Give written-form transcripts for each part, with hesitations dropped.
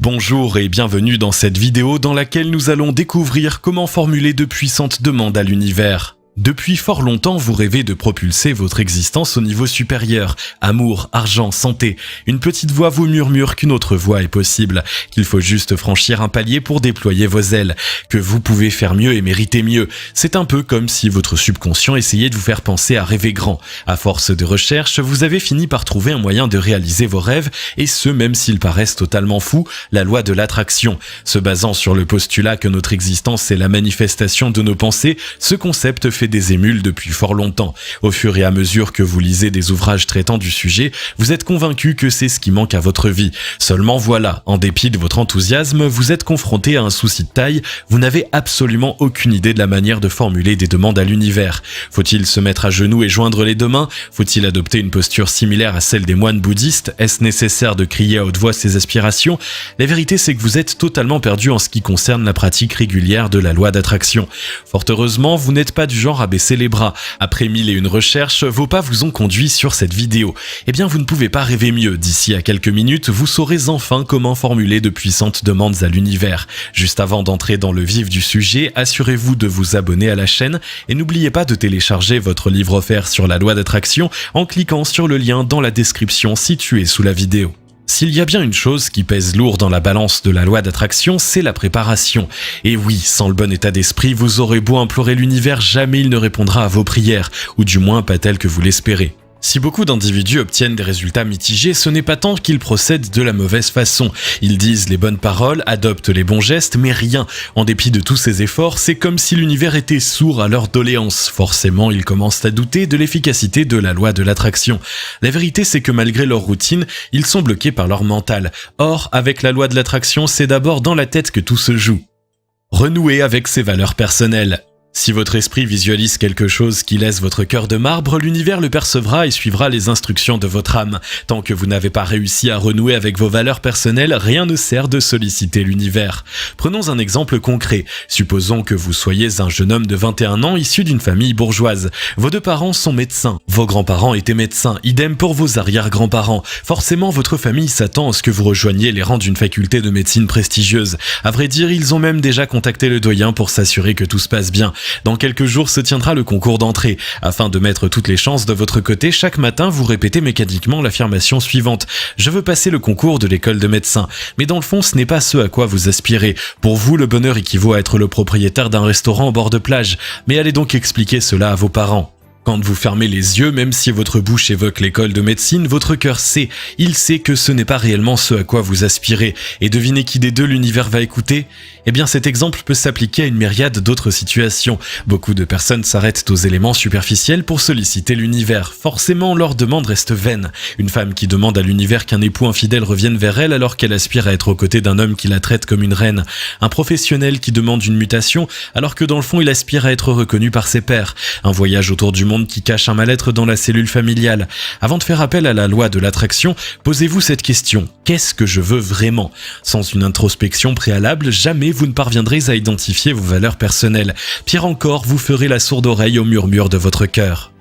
Bonjour et bienvenue dans cette vidéo dans laquelle nous allons découvrir comment formuler de puissantes demandes à l'univers. Depuis fort longtemps, vous rêvez de propulser votre existence au niveau supérieur. Amour, argent, santé. Une petite voix vous murmure qu'une autre voie est possible, qu'il faut juste franchir un palier pour déployer vos ailes, que vous pouvez faire mieux et mériter mieux. C'est un peu comme si votre subconscient essayait de vous faire penser à rêver grand. À force de recherche, vous avez fini par trouver un moyen de réaliser vos rêves, et ce même s'ils paraissent totalement fous, la loi de l'attraction. Se basant sur le postulat que notre existence est la manifestation de nos pensées, ce concept fait des émules depuis fort longtemps. Au fur et à mesure que vous lisez des ouvrages traitant du sujet, vous êtes convaincu que c'est ce qui manque à votre vie. Seulement voilà, en dépit de votre enthousiasme, vous êtes confronté à un souci de taille, vous n'avez absolument aucune idée de la manière de formuler des demandes à l'univers. Faut-il se mettre à genoux et joindre les deux mains? Faut-il adopter une posture similaire à celle des moines bouddhistes? Est-ce nécessaire de crier à haute voix ses aspirations? La vérité, c'est que vous êtes totalement perdu en ce qui concerne la pratique régulière de la loi d'attraction. Fort heureusement, vous n'êtes pas du genre à baisser les bras. Après 1001 recherches, vos pas vous ont conduit sur cette vidéo. Eh bien, vous ne pouvez pas rêver mieux. D'ici à quelques minutes, vous saurez enfin comment formuler de puissantes demandes à l'univers. Juste avant d'entrer dans le vif du sujet, assurez-vous de vous abonner à la chaîne et n'oubliez pas de télécharger votre livre offert sur la loi d'attraction en cliquant sur le lien dans la description située sous la vidéo. S'il y a bien une chose qui pèse lourd dans la balance de la loi d'attraction, c'est la préparation. Et oui, sans le bon état d'esprit, vous aurez beau implorer l'univers, jamais il ne répondra à vos prières, ou du moins pas tel que vous l'espérez. Si beaucoup d'individus obtiennent des résultats mitigés, ce n'est pas tant qu'ils procèdent de la mauvaise façon. Ils disent les bonnes paroles, adoptent les bons gestes, mais rien. En dépit de tous ces efforts, c'est comme si l'univers était sourd à leurs doléances. Forcément, ils commencent à douter de l'efficacité de la loi de l'attraction. La vérité, c'est que malgré leur routine, ils sont bloqués par leur mental. Or, avec la loi de l'attraction, c'est d'abord dans la tête que tout se joue. Renouer avec ses valeurs personnelles. Si votre esprit visualise quelque chose qui laisse votre cœur de marbre, l'univers le percevra et suivra les instructions de votre âme. Tant que vous n'avez pas réussi à renouer avec vos valeurs personnelles, rien ne sert de solliciter l'univers. Prenons un exemple concret. Supposons que vous soyez un jeune homme de 21 ans issu d'une famille bourgeoise. Vos deux parents sont médecins. Vos grands-parents étaient médecins. Idem pour vos arrière-grands-parents. Forcément, votre famille s'attend à ce que vous rejoigniez les rangs d'une faculté de médecine prestigieuse. À vrai dire, ils ont même déjà contacté le doyen pour s'assurer que tout se passe bien. Dans quelques jours se tiendra le concours d'entrée. Afin de mettre toutes les chances de votre côté, chaque matin vous répétez mécaniquement l'affirmation suivante. Je veux passer le concours de l'école de médecin. Mais dans le fond, ce n'est pas ce à quoi vous aspirez. Pour vous, le bonheur équivaut à être le propriétaire d'un restaurant au bord de plage. Mais allez donc expliquer cela à vos parents. Quand vous fermez les yeux, même si votre bouche évoque l'école de médecine, votre cœur sait. Il sait que ce n'est pas réellement ce à quoi vous aspirez. Et devinez qui des deux l'univers va écouter? Eh bien, cet exemple peut s'appliquer à une myriade d'autres situations. Beaucoup de personnes s'arrêtent aux éléments superficiels pour solliciter l'univers. Forcément, leur demande reste vaine. Une femme qui demande à l'univers qu'un époux infidèle revienne vers elle alors qu'elle aspire à être aux côtés d'un homme qui la traite comme une reine. Un professionnel qui demande une mutation alors que dans le fond, il aspire à être reconnu par ses pairs. Un voyage autour du monde qui cache un mal-être dans la cellule familiale. Avant de faire appel à la loi de l'attraction, posez-vous cette question. Qu'est-ce que je veux vraiment? Sans une introspection préalable, jamais vous ne parviendrez à identifier vos valeurs personnelles. Pire encore, vous ferez la sourde oreille au murmure de votre cœur.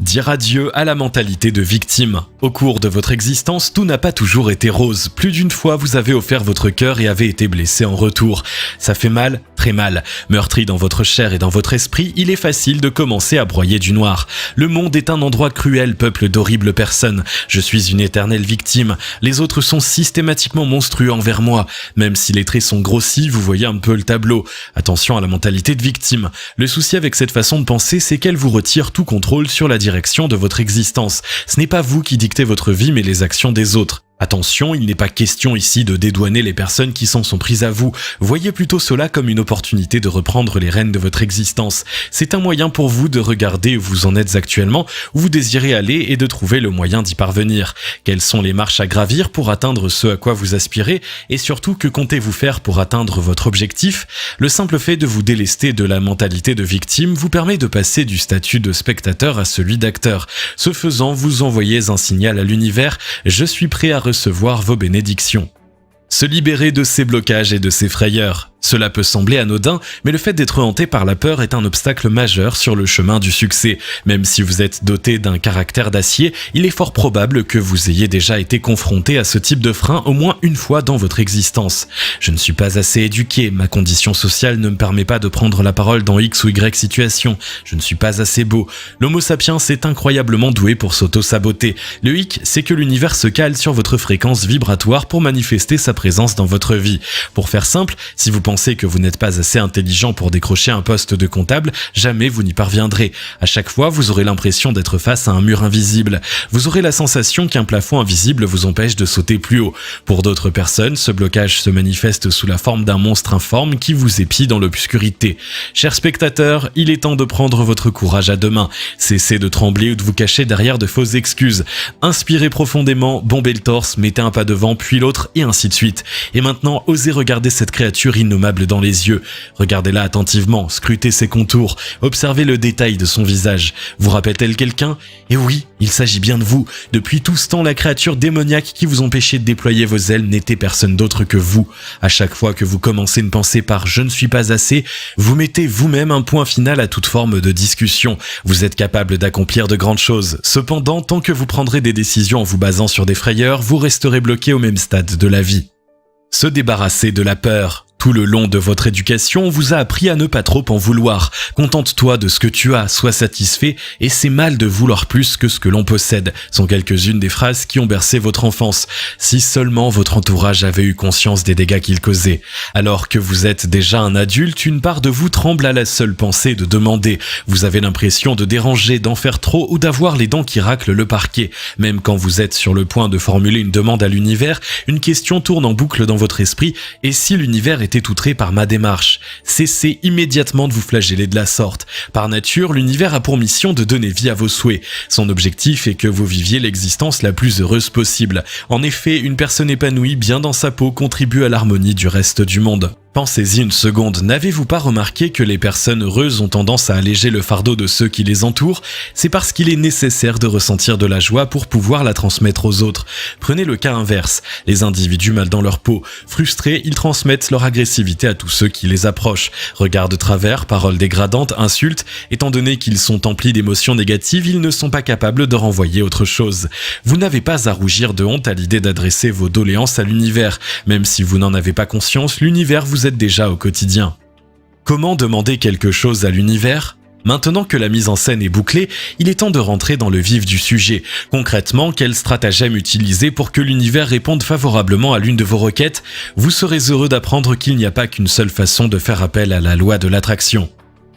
Dire adieu à la mentalité de victime. Au cours de votre existence, tout n'a pas toujours été rose. Plus d'une fois, vous avez offert votre cœur et avez été blessé en retour. Ça fait mal, très mal. Meurtri dans votre chair et dans votre esprit, il est facile de commencer à broyer du noir. Le monde est un endroit cruel, peuple d'horribles personnes. Je suis une éternelle victime. Les autres sont systématiquement monstrueux envers moi. Même si les traits sont grossis, vous voyez un peu le tableau. Attention à la mentalité de victime. Le souci avec cette façon de penser, c'est qu'elle vous retire tout contrôle sur la direction de votre existence. Ce n'est pas vous qui dictez votre vie, mais les actions des autres. Attention, il n'est pas question ici de dédouaner les personnes qui s'en sont prises à vous. Voyez plutôt cela comme une opportunité de reprendre les rênes de votre existence. C'est un moyen pour vous de regarder où vous en êtes actuellement, où vous désirez aller et de trouver le moyen d'y parvenir. Quelles sont les marches à gravir pour atteindre ce à quoi vous aspirez et surtout que comptez-vous faire pour atteindre votre objectif? Le simple fait de vous délester de la mentalité de victime vous permet de passer du statut de spectateur à celui d'acteur. Ce faisant, vous envoyez un signal à l'univers « Je suis prêt à recevoir vos bénédictions ». Se libérer de ses blocages et de ses frayeurs. Cela peut sembler anodin, mais le fait d'être hanté par la peur est un obstacle majeur sur le chemin du succès. Même si vous êtes doté d'un caractère d'acier, il est fort probable que vous ayez déjà été confronté à ce type de frein au moins une fois dans votre existence. Je ne suis pas assez éduqué, ma condition sociale ne me permet pas de prendre la parole dans X ou Y situation, je ne suis pas assez beau. L'homo sapiens est incroyablement doué pour s'auto-saboter. Le hic, c'est que l'univers se cale sur votre fréquence vibratoire pour manifester sa présence dans votre vie. Pour faire simple, si vous pensez que vous n'êtes pas assez intelligent pour décrocher un poste de comptable, jamais vous n'y parviendrez. À chaque fois, vous aurez l'impression d'être face à un mur invisible. Vous aurez la sensation qu'un plafond invisible vous empêche de sauter plus haut. Pour d'autres personnes, ce blocage se manifeste sous la forme d'un monstre informe qui vous épie dans l'obscurité. Chers spectateurs, il est temps de prendre votre courage à deux mains. Cessez de trembler ou de vous cacher derrière de fausses excuses. Inspirez profondément, bombez le torse, mettez un pas devant, puis l'autre, et ainsi de suite. Et maintenant, osez regarder cette créature innommable dans les yeux. Regardez-la attentivement, scrutez ses contours, observez le détail de son visage. Vous rappelle-t-elle quelqu'un? Et oui, il s'agit bien de vous. Depuis tout ce temps, la créature démoniaque qui vous empêchait de déployer vos ailes n'était personne d'autre que vous. À chaque fois que vous commencez une pensée par « je ne suis pas assez », vous mettez vous-même un point final à toute forme de discussion. Vous êtes capable d'accomplir de grandes choses. Cependant, tant que vous prendrez des décisions en vous basant sur des frayeurs, vous resterez bloqué au même stade de la vie. Se débarrasser de la peur. Tout le long de votre éducation, on vous a appris à ne pas trop en vouloir. Contente-toi de ce que tu as, sois satisfait, et c'est mal de vouloir plus que ce que l'on possède, sont quelques-unes des phrases qui ont bercé votre enfance. Si seulement votre entourage avait eu conscience des dégâts qu'il causait. Alors que vous êtes déjà un adulte, une part de vous tremble à la seule pensée de demander. Vous avez l'impression de déranger, d'en faire trop ou d'avoir les dents qui raclent le parquet. Même quand vous êtes sur le point de formuler une demande à l'univers, une question tourne en boucle dans votre esprit, et si l'univers était outré par ma démarche? Cessez immédiatement de vous flageller de la sorte. Par nature, l'univers a pour mission de donner vie à vos souhaits. Son objectif est que vous viviez l'existence la plus heureuse possible. En effet, une personne épanouie bien dans sa peau contribue à l'harmonie du reste du monde. Pensez-y une seconde, n'avez-vous pas remarqué que les personnes heureuses ont tendance à alléger le fardeau de ceux qui les entourent? C'est parce qu'il est nécessaire de ressentir de la joie pour pouvoir la transmettre aux autres. Prenez le cas inverse, les individus mal dans leur peau. Frustrés, ils transmettent leur agressivité à tous ceux qui les approchent. Regards de travers, paroles dégradantes, insultes, étant donné qu'ils sont emplis d'émotions négatives, ils ne sont pas capables de renvoyer autre chose. Vous n'avez pas à rougir de honte à l'idée d'adresser vos doléances à l'univers. Même si vous n'en avez pas conscience, l'univers vous êtes déjà au quotidien. Comment demander quelque chose à l'univers? Maintenant que la mise en scène est bouclée, il est temps de rentrer dans le vif du sujet. Concrètement, quel stratagème utiliser pour que l'univers réponde favorablement à l'une de vos requêtes? Vous serez heureux d'apprendre qu'il n'y a pas qu'une seule façon de faire appel à la loi de l'attraction.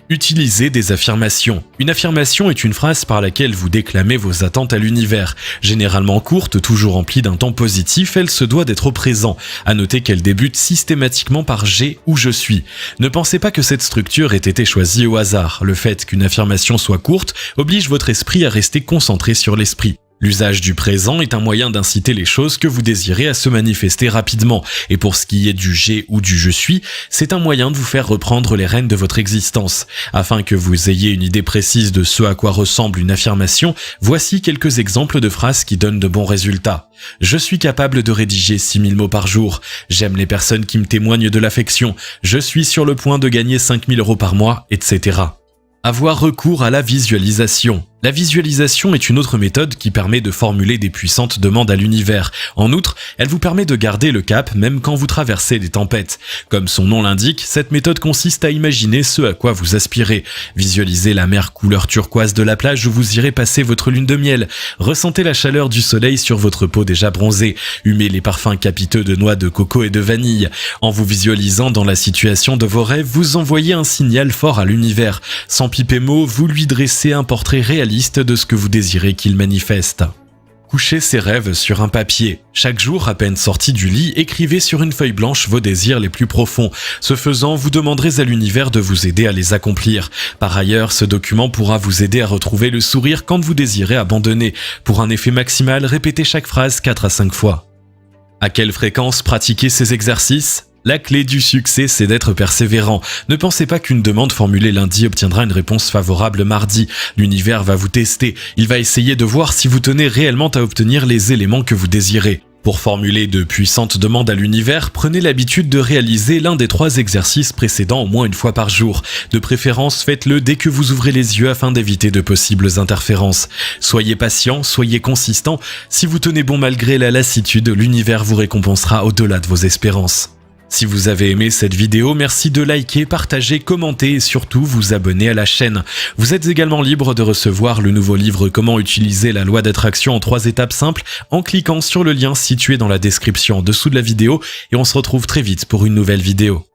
Utilisez des affirmations. Une affirmation est une phrase par laquelle vous déclamez vos attentes à l'univers. Généralement courte, toujours remplie d'un ton positif, elle se doit d'être au présent. À noter qu'elle débute systématiquement par « j'ai » ou « je suis ». Ne pensez pas que cette structure ait été choisie au hasard. Le fait qu'une affirmation soit courte oblige votre esprit à rester concentré sur l'esprit. L'usage du présent est un moyen d'inciter les choses que vous désirez à se manifester rapidement. Et pour ce qui est du « j'ai » ou du « je suis », c'est un moyen de vous faire reprendre les rênes de votre existence. Afin que vous ayez une idée précise de ce à quoi ressemble une affirmation, voici quelques exemples de phrases qui donnent de bons résultats. Je suis capable de rédiger 6000 mots par jour. J'aime les personnes qui me témoignent de l'affection. Je suis sur le point de gagner 5000 € par mois, etc. Avoir recours à la visualisation. La visualisation est une autre méthode qui permet de formuler des puissantes demandes à l'univers. En outre, elle vous permet de garder le cap même quand vous traversez des tempêtes. Comme son nom l'indique, cette méthode consiste à imaginer ce à quoi vous aspirez. Visualisez la mer couleur turquoise de la plage où vous irez passer votre lune de miel. Ressentez la chaleur du soleil sur votre peau déjà bronzée. Humez les parfums capiteux de noix de coco et de vanille. En vous visualisant dans la situation de vos rêves, vous envoyez un signal fort à l'univers. Sans piper mot, vous lui dressez un portrait réaliste de ce que vous désirez qu'il manifeste. Couchez ses rêves sur un papier. Chaque jour, à peine sorti du lit, écrivez sur une feuille blanche vos désirs les plus profonds. Ce faisant, vous demanderez à l'univers de vous aider à les accomplir. Par ailleurs, ce document pourra vous aider à retrouver le sourire quand vous désirez abandonner. Pour un effet maximal, répétez chaque phrase 4 à 5 fois. À quelle fréquence pratiquer ces exercices ? La clé du succès, c'est d'être persévérant. Ne pensez pas qu'une demande formulée lundi obtiendra une réponse favorable mardi. L'univers va vous tester. Il va essayer de voir si vous tenez réellement à obtenir les éléments que vous désirez. Pour formuler de puissantes demandes à l'univers, prenez l'habitude de réaliser l'un des 3 exercices précédents au moins une fois par jour. De préférence, faites-le dès que vous ouvrez les yeux afin d'éviter de possibles interférences. Soyez patient, soyez consistant. Si vous tenez bon malgré la lassitude, l'univers vous récompensera au-delà de vos espérances. Si vous avez aimé cette vidéo, merci de liker, partager, commenter et surtout vous abonner à la chaîne. Vous êtes également libre de recevoir le nouveau livre Comment utiliser la loi d'attraction en 3 étapes simples en cliquant sur le lien situé dans la description en dessous de la vidéo et on se retrouve très vite pour une nouvelle vidéo.